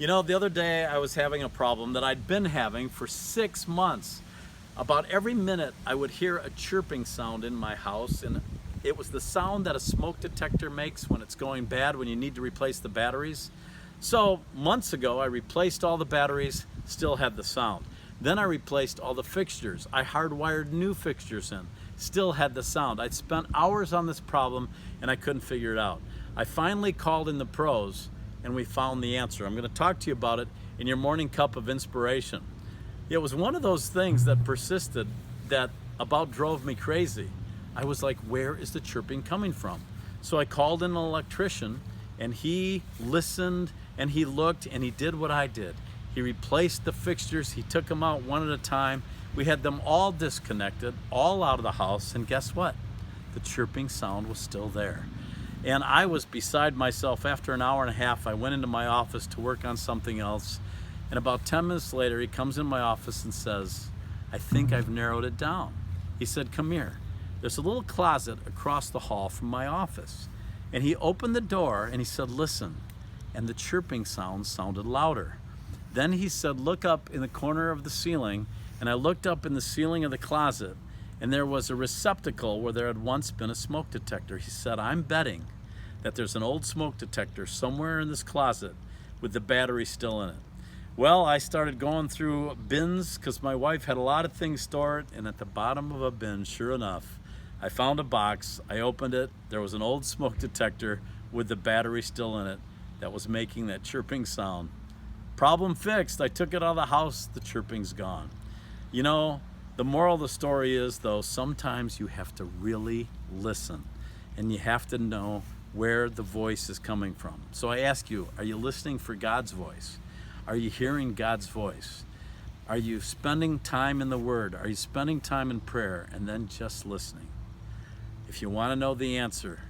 You know, the other day I was having a problem that I'd been having for 6 months. About every minute I would hear a chirping sound in my house, and it was the sound that a smoke detector makes when it's going bad, when you need to replace the batteries. So months ago I replaced all the batteries, still had the sound. Then I replaced all the fixtures. I hardwired new fixtures in, still had the sound. I'd spent hours on this problem and I couldn't figure it out. I finally called in the pros and we found the answer. I'm going to talk to you about it in your morning cup of inspiration. It was one of those things that persisted that about drove me crazy. I was like, where is the chirping coming from? So I called in an electrician and he listened and he looked and he did what I did. He replaced the fixtures, he took them out one at a time. We had them all disconnected, all out of the house, and guess what? The chirping sound was still there. And I was beside myself. After an hour and a half, I went into my office to work on something else. And about 10 minutes later, he comes in my office and says, I think I've narrowed it down. He said, come here. There's a little closet across the hall from my office. And he opened the door and he said, listen. And the chirping sound sounded louder. Then he said, look up in the corner of the ceiling. And I looked up in the ceiling of the closet, and there was a receptacle where there had once been a smoke detector. He said, I'm betting that there's an old smoke detector somewhere in this closet with the battery still in it. Well, I started going through bins because my wife had a lot of things stored, and at the bottom of a bin, sure enough, I found a box. I opened it. There was an old smoke detector with the battery still in it that was making that chirping sound. Problem fixed. I took it out of the house. The chirping's gone. You know, the moral of the story is, though, sometimes you have to really listen and you have to know where the voice is coming from. So I ask you, are you listening for God's voice? Are you hearing God's voice? Are you spending time in the Word? Are you spending time in prayer and then just listening? If you want to know the answer,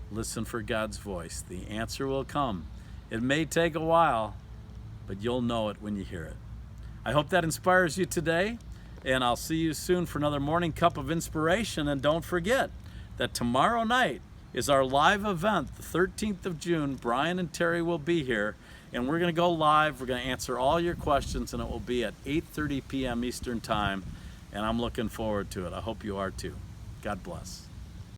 listen for God's voice. The answer will come. It may take a while, but you'll know it when you hear it. I hope that inspires you today. And I'll see you soon for another morning cup of inspiration. And don't forget that tomorrow night is our live event, the 13th of June. Brian and Terry will be here, and we're going to go live. We're going to answer all your questions, and it will be at 8:30 p.m. Eastern Time. And I'm looking forward to it. I hope you are too. God bless.